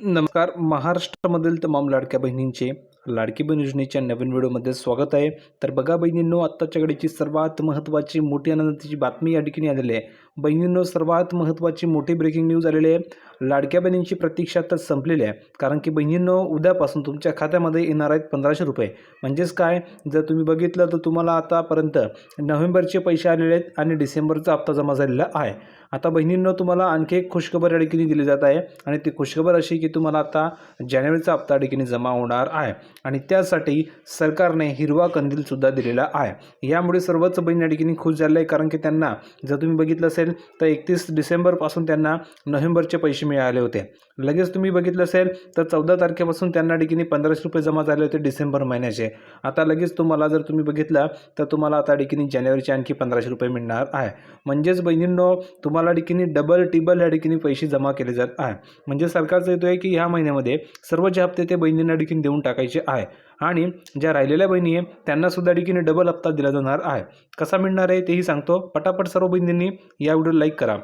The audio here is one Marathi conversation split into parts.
नमस्कार. महाराष्ट्रामधील तमाम लाडक्या बहिणींचे लाडकी बहीण योजनेच्या नवीन व्हिडिओमध्ये स्वागत आहे. तर बघा बहिणींनो, आत्ताच्या घडीची सर्वात महत्त्वाची मोठी आनंदाची बातमी या ठिकाणी आलेली आहे. बहिणींनो, सर्वात महत्त्वाची मोठी ब्रेकिंग न्यूज आलेली आहे. लाडक्या बहिणींची प्रतीक्षा तर संपलेली आहे. कारण की बहिणींनो, उद्यापासून तुमच्या खात्यामध्ये येणार आहेत 1500 रुपये. म्हणजेच काय, जर तुम्ही बघितलं तर तुम्हाला आतापर्यंत नोव्हेंबरचे पैसे आलेले आहेत आणि डिसेंबरचा हप्ता जमा झालेला आहे. आता बहिणींनो, तुम्हाला आणखी एक खुशखबर या ठिकाणी दिली जात आहे आणि ती खुशखबर अशी की तुम्हाला आता जानेवारीचा हप्ता या ठिकाणी जमा होणार आहे आणि त्यासाठी सरकारने हिरवा कंदीलसुद्धा दिलेला आहे. यामुळे सर्वच बहीण या ठिकाणी खुश झाले आहे. कारण की त्यांना जर तुम्ही बघितलं असेल तर 31 डिसेंबरपासून त्यांना नोव्हेंबरचे पैसे मिळाले होते. लगेच तुम्ही बघितलं असेल तर 14 तारखेपासून त्यांना ठिकाणी 1500 रुपये जमा झाले होते डिसेंबर महिन्याचे. आता लगेच तुम्हाला जर तुम्ही बघितलं तर तुम्हाला आता ठिकाणी जानेवारीचे आणखी 1500 रुपये मिळणार आहे. म्हणजेच बहिणींनो, तुम्हाला ठिकाणी डबल टिबल या ठिकाणी पैसे जमा केले जात आहे. म्हणजे सरकारचं येतो आहे की ह्या महिन्यामध्ये सर्व जे हप्ते ते बहिणींना ठिकाणी देऊन टाकायचे आहे आणि ज्या राहिलेल्या बहिणी आहे त्यांना सुद्धा ठिकाणी डबल हप्ता दिला जाणार आहे. कसा मिळणार आहे तेही सांगतो. पटापट सर्व बहिणींनी या व्हिडिओ लाईक करा.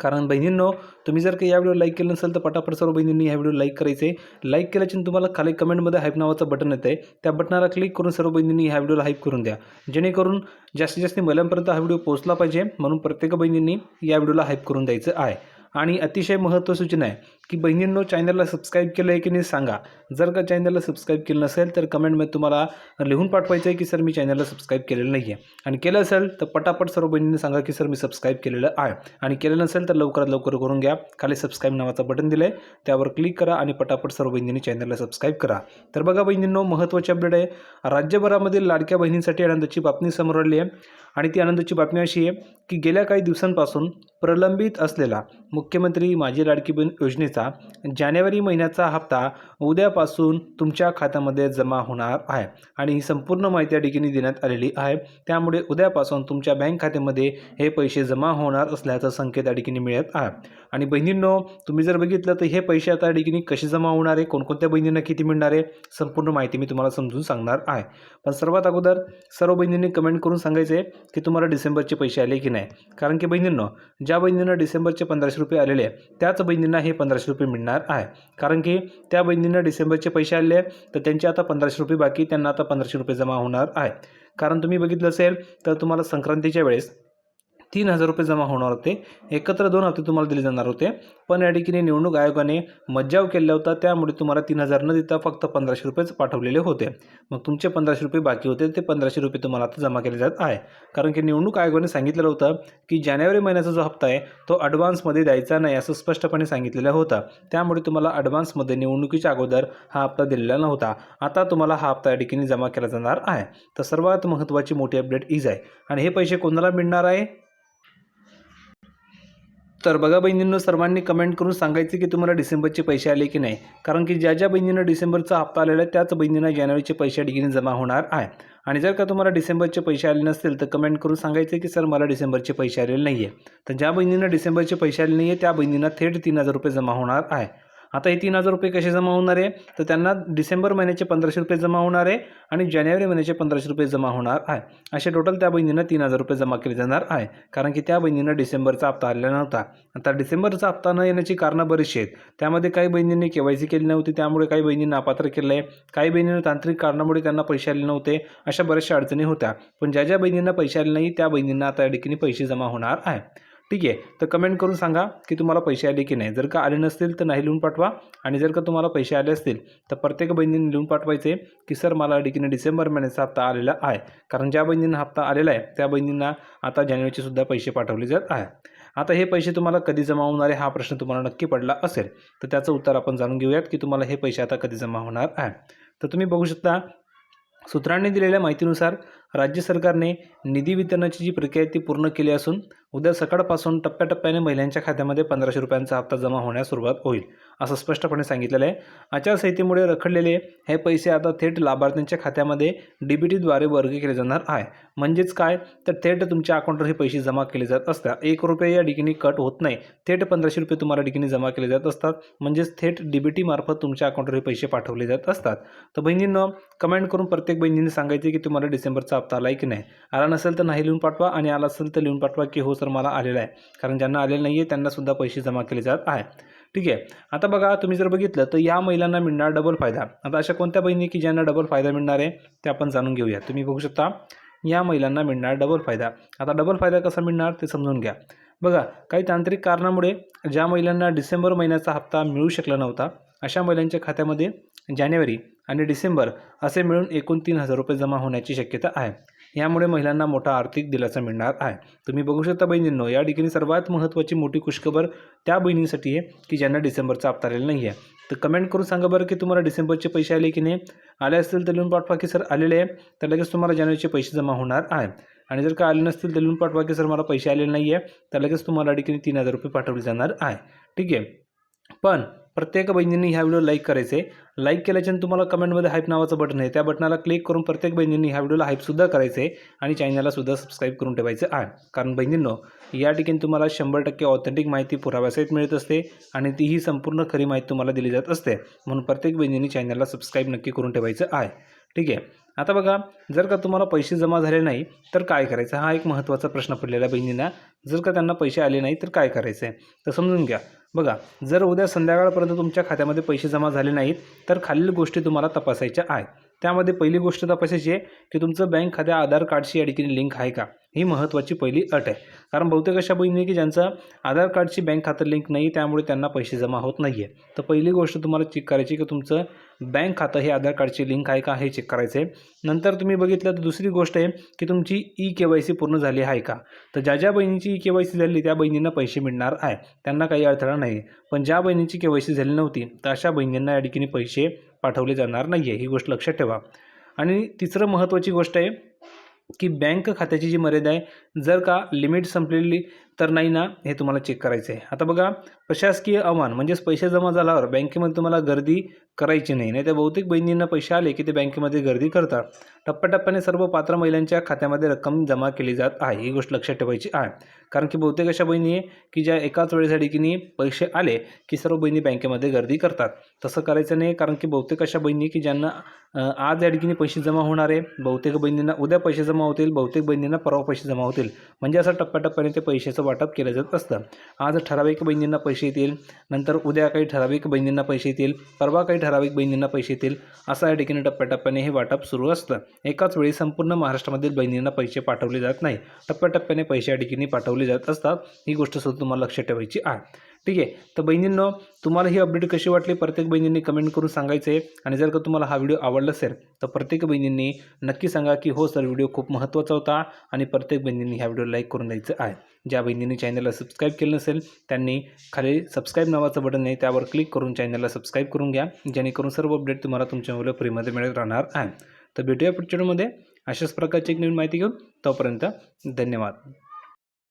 कारण बहिणींनो, तुम्ही जर काही या व्हिडिओ लाईक केलं नसेल तर पटापट सर्व बहिणींनी ह्या व्हिडिओ लाईक करायचे. लाईक केल्याच्या तुम्हाला खाली कमेंटमध्ये हाईप नावाचं बटन येतं आहे. त्या बटनाला क्लिक करून सर्व बहिणींनी ह्या व्हिडिओला हाईप करून द्या. जेणेकरून जास्तीत जास्त महिलांपर्यंत हा व्हिडिओ पोहोचला पाहिजे, म्हणून प्रत्येक बहिणींनी या व्हिडिओला हाईप करून द्यायचं आहे. आणि अतिशय महत्त्वाची सूचना आहे की बहिणींनो, चॅनलला सबस्क्राईब केलं आहे की नाही सांगा. जर का चॅनलला सबस्क्राईब केलं नसेल तर कमेंटमध्ये तुम्हाला लिहून पाठवायचं आहे की सर मी चॅनलला सबस्क्राईब केलेलं नाही आहे. आणि केलं असेल तर पटापट सर्व बहिणींनी सांगा की सर मी सबस्क्राईब केलेलं आहे. आणि केलं नसेल तर लवकरात लवकर करून घ्या. खाली सबस्क्राईब नावाचं बटन दिलं आहे, त्यावर क्लिक करा आणि पटापट सर्व बहिणींनी चॅनलला सबस्क्राईब करा. तर बघा बहिणींनो, महत्त्वाची अपडेट आहे. राज्यभरामधील लाडक्या बहिणींसाठी आनंदाची बातमी समोर आली आहे आणि ती आनंदाची बातमी अशी आहे की गेल्या काही दिवसांपासून प्रलंबित असलेला मुख्यमंत्री माझी लाडकी बहीण योजनेचा जानेवारी महिन्याचा हप्ता उद्यापासून तुमच्या खात्यामध्ये जमा होणार आहे आणि ही संपूर्ण माहिती या ठिकाणी देण्यात आलेली आहे. त्यामुळे उद्यापासून तुमच्या बँक खात्यामध्ये हे पैसे जमा होणार असल्याचा संकेत या ठिकाणी मिळत आहे. आणि बहिणींनो, तुम्ही जर बघितलं तर हे पैसे आता या ठिकाणी कसे जमा होणार आहे, कोणकोणत्या बहिणींना किती मिळणार आहे, संपूर्ण माहिती मी तुम्हाला समजून सांगणार आहे. पण सर्वात अगोदर सर्व बहिणींनी कमेंट करून सांगायचे आहे की तुम्हाला डिसेंबरचे पैसे आले की नाही. कारण की बहिणींनो, ज्या बहिणींना डिसेंबरचे 1500 रुपये आलेले आहे त्याच बहिणींना हे 1500 रुपये मिळणार आहे. कारण की त्या बहिणींना डिसेंबरचे पैसे आले तर त्यांचे आता 1500 रुपये बाकी, त्यांना आता 1500 रुपये जमा होणार आहे. कारण तुम्ही बघितलं असेल तर तुम्हाला संक्रांतीच्या वेळेस 3000 रुपये जमा होणार होते. एकत्र 2 हप्ते तुम्हाला दिले जाणार होते. पण या ठिकाणी निवडणूक आयोगाने मज्जाव केला होता, त्यामुळे तुम्हाला 3000 न देता फक्त 1500 रुपयेच पाठवलेले होते. मग तुमचे 1500 रुपये बाकी होते, ते 1500 रुपये तुम्हाला आता जमा केले जात आहे. कारण की निवडणूक आयोगाने सांगितलेलं होतं की जानेवारी महिन्याचा जो हप्ता आहे तो ॲडव्हान्समध्ये द्यायचा नाही, असं स्पष्टपणे सांगितलेलं होतं. त्यामुळे तुम्हाला ॲडव्हान्समध्ये निवडणुकीच्या अगोदर हा हप्ता दिलेला नव्हता. आता तुम्हाला हा हप्ता या ठिकाणी जमा केला जाणार आहे. तर सर्वात महत्त्वाची मोठी अपडेट हीच आहे. आणि हे पैसे कोणाला मिळणार आहे? तर बघा बहिणींनो, सर्वांनी कमेंट करून सांगायचे की तुम्हाला डिसेंबरचे पैसे आले की नाही. कारण की ज्या बहिणींना डिसेंबरचा हप्ता आलेला आहे त्याच बहिणींना जानेवारीचे पैसे या ठिकाणी जमा होणार आहे. आणि जर का तुम्हाला डिसेंबरचे पैसे आले नसतील तर कमेंट करून सांगायचे की सर मला डिसेंबरचे पैसे आलेले नाही आहे. तर ज्या बहिणींना डिसेंबरचे पैसे आले नाही आहे त्या बहिणींना थेट 3000 रुपये जमा होणार आहे. आता हे 3000 रुपये कसे जमा होणार आहे, तर त्यांना डिसेंबर महिन्याचे 1500 रुपये जमा होणार आहे आणि जानेवारी महिन्याचे 1500 रुपये जमा होणार आहे. असे टोटल त्या बहिणींना 3000 रुपये जमा केले जाणार आहे. कारण की त्या बहिणींना डिसेंबरचा हप्ता आलेला नव्हता. आता डिसेंबरचा हप्ता न येण्याची कारणं बरीचशी आहेत. त्यामध्ये काही बहिणींनी KYC केली नव्हती, त्यामुळे काही बहिणींना अपात्र केलं आहे. काही बहिणींना तांत्रिक कारणामुळे त्यांना पैसे आले नव्हते. अशा बऱ्याचशा अडचणी होत्या. पण ज्या बहिणींना पैसे आले नाही त्या बहिणींना आता या ठिकाणी पैसे जमा होणार आहे. ठीक आहे. तर कमेंट करून सांगा की तुम्हाला पैसे आले की नाही. जर का आले नसतील तर नाही लिहून पाठवा. आणि जर का तुम्हाला पैसे आले असतील तर प्रत्येक बहिणींनी लिहून पाठवायचे की सर मला या ठिकाणी डिसेंबर महिन्याचा हप्ता आलेला आहे. कारण ज्या बहिणींना हप्ता आलेला आहे त्या बहिणींना आता जानेवारीचे सुद्धा पैसे पाठवले जात आहे. आता हे पैसे तुम्हाला कधी जमा होणार आहे हा प्रश्न तुम्हाला नक्की पडला असेल, तर त्याचं उत्तर आपण जाणून घेऊयात की तुम्हाला हे पैसे आता कधी जमा होणार आहे. तर तुम्ही बघू शकता, सूत्रांनी दिलेल्या माहितीनुसार राज्य सरकारने निधी वितरणाची जी प्रक्रिया आहे ती पूर्ण केली असून उद्या सकाळपासून टप्प्याटप्प्याने महिलांच्या खात्यामध्ये 1500 रुपयांचा हप्ता जमा होण्यास सुरुवात होईल, असं स्पष्टपणे सांगितलेलं आहे. आचारसंहितेमुळे रखडलेले हे पैसे आता थेट लाभार्थ्यांच्या खात्यामध्ये DBTद्वारे वर्ग केले जाणार आहे. म्हणजेच काय, तर थेट तुमच्या अकाउंटवर हे पैसे जमा केले जात असतात. 1 रुपये या ठिकाणी कट होत नाही. थेट 1500 रुपये तुम्हाला ठिकाणी जमा केले जात असतात. म्हणजेच थेट DBT मार्फत तुमच्या अकाउंटवर हे पैसे पाठवले जात असतात. तर बहिणींनो, कमेंट करून प्रत्येक बहिणींनी सांगायचे की तुम्हाला डिसेंबरचा हप्ता आला आहे की नाही. आला नसेल तर नाही लिहून पाठवा आणि आला असेल तर लिहून पाठवा की हो सर मला आलेला आहे. कारण ज्यांना आलेलं नाही आहे त्यांना सुद्धा पैसे जमा केले जात आहे. ठीक आहे. आता बघा तुम्ही जर बघितलं तर या महिलांना मिळणार डबल फायदा. आता अशा कोणत्या बहिणी की ज्यांना डबल फायदा मिळणार आहे ते आपण जाणून घेऊया. तुम्ही बघू शकता या महिलांना मिळणार डबल फायदा. आता डबल फायदा कसा मिळणार ते समजून घ्या. बघा काही तांत्रिक कारणामुळे ज्या महिलांना डिसेंबर महिन्याचा हप्ता मिळू शकला नव्हता अशा महिलांच्या खात्यामध्ये जानेवारी आणि डिसेंबर असे मिळून एकूण 3,000 रुपये जमा होण्याची शक्यता आहे. यामुळे महिलांना मोठा आर्थिक दिलासा मिळणार आहे. तुम्ही बघू शकता बहिणींनो, या ठिकाणी सर्वात महत्त्वाची मोठी खुशखबर त्या बहिणींसाठी आहे की ज्यांना डिसेंबरचा हप्ता आलेला नाही आहे. तर कमेंट करून सांगा बरं की तुम्हाला डिसेंबरचे पैसे आले की नाही. आले असतील तर लिहून पाठवा की सर आलेले आहे, तर लगेच तुम्हाला जानेवारीचे पैसे जमा होणार आहे. आणि जर का आले नसतील तर लिहून पाठवा की सर मला पैसे आलेले नाही आहे, तर लगेच तुम्हाला या ठिकाणी 3,000 रुपये पाठवले जाणार आहे. ठीक आहे. पण प्रत्येक बहिणींनी ह्या व्हिडिओ लाईक करायचे. लाईक केल्याच्यानंतर तुम्हाला कमेंटमध्ये हाईप नावाचं बटन आहे, त्या बटनाला क्लिक करून प्रत्येक बहिणींनी ह्या व्हिडिओला हाईपसुद्धा करायचं आहे आणि चॅनललासुद्धा सबस्क्राईब करून ठेवायचं आहे. कारण बहिणींनो, या ठिकाणी तुम्हाला 100% ऑथेंटिक माहिती पुराव्यासहित मिळत असते आणि तीही संपूर्ण खरी माहिती तुम्हाला दिली जात असते. म्हणून प्रत्येक बहिणींनी चॅनलला सबस्क्राईब नक्की करून ठेवायचं आहे. ठीक आहे. आता बघा, जर का तुम्हाला पैसे जमा झाले नाही तर काय करायचं, हा एक महत्त्वाचा प्रश्न पडलेला बहिणींना. जर का त्यांना पैसे आले नाही तर काय करायचं आहे, तर समजून घ्या. बघा, जर उद्या संध्याकाळपर्यंत तुमच्या खात्यामध्ये पैसे जमा झाले नाहीत तर खालील गोष्टी तुम्हाला तपासायच्या आहेत. त्यामध्ये पहिली गोष्ट तपासायची आहे की तुमचं बँक खात्या आधार कार्डशी या ठिकाणी लिंक आहे का. ही महत्त्वाची पहिली अट आहे. कारण बहुतेक अशा बहिणी की ज्यांचं आधार कार्डची बँक खातं लिंक नाही, त्यामुळे त्यांना पैसे जमा होत नाही आहे. तर पहिली गोष्ट तुम्हाला चेक करायची की तुमचं बँक खातं हे आधार कार्डची लिंक आहे का, हे चेक करायचं आहे. नंतर तुम्ही बघितलं तर दुसरी गोष्ट आहे की तुमची ई-KYC पूर्ण झाली आहे का. तर ज्या बहिणीची ई-KYC झाली त्या बहिणींना पैसे मिळणार आहे, त्यांना काही अडथळा नाही. पण ज्या बहिणीची KYC झाली नव्हती तर अशा बहिणींना या ठिकाणी पैसे पाठवले जाणार नाही आहे, ही गोष्ट लक्षात ठेवा. आणि तिसरं महत्त्वाची गोष्ट आहे की बँक खात्याची जी मर्यादा आहे, जर का लिमिट संपलेली तर नाही ना, हे तुम्हाला चेक करायचं आहे. आता बघा, प्रशासकीय आव्हान म्हणजेच पैसे जमा झाल्यावर बँकेमध्ये तुम्हाला गर्दी करायची नाही. नाही तर बहुतेक बहिणींना पैसे आले की ते बँकेमध्ये गर्दी करतात. टप्प्याटप्प्याने सर्व पात्र महिलांच्या खात्यामध्ये रक्कम जमा केली जात आहे, ही गोष्ट लक्षात ठेवायची आहे. कारण की बहुतेक अशा बहिणी आहे की ज्या एकाच वेळेसाठी की पैसे आले की सर्व बहिणी बँकेमध्ये गर्दी करतात. तसं करायचं नाही, कारण की बहुतेक अशा बहिणी की ज्यांना आज या ठिकाणी पैसे जमा होणार आहे, बहुतेक बहिणींना उद्या पैसे जमा होतील, बहुतेक बहिणींना परवा पैसे जमा होतील. म्हणजे असं टप्प्याटप्प्याने ते पैशाचं वाटप केलं जात असतं. आज ठराविक बहिणींना पैसे येतील, नंतर उद्या काही ठराविक बहिणींना पैसे येतील, परवा काही ठराविक बहिणींना पैसे येतील. असं या ठिकाणी टप्प्याटप्प्याने हे वाटप सुरू असतं. एकाच वेळी संपूर्ण महाराष्ट्रामधील बहिणींना पैसे पाठवले जात नाही, टप्प्याटप्प्याने पैसे या ठिकाणी पाठवले जात असतात. ही गोष्ट सुद्धा तुम्हाला लक्षात ठेवायची आहे. ठीक आहे. तर बहिणींनो, तुम्हाला ही अपडेट कशी वाटली प्रत्येक बहिणींनी कमेंट करून सांगायचं आहे. आणि जर का तुम्हाला हा व्हिडिओ आवडला असेल तर प्रत्येक बहिणींनी नक्की सांगा की हो सर, व्हिडिओ खूप महत्त्वाचा होता. आणि प्रत्येक बहिणींनी ह्या व्हिडिओ लाईक करून द्यायचं आहे. ज्या बहिणींनी चॅनलला सबस्क्राईब केलं नसेल त्यांनी खाली सबस्क्राईब नावाचं बटन आहे, त्यावर क्लिक करून चॅनलला सबस्क्राईब करून घ्या, जेणेकरून सर्व अपडेट तुम्हाला तुमच्या मोबाईल फ्रीमध्ये मिळत राहणार आहे. तर भेटूया पुढच्या व्हिडिओमध्ये अशाच प्रकारची एक नवीन माहिती घेऊन. तोपर्यंत धन्यवाद.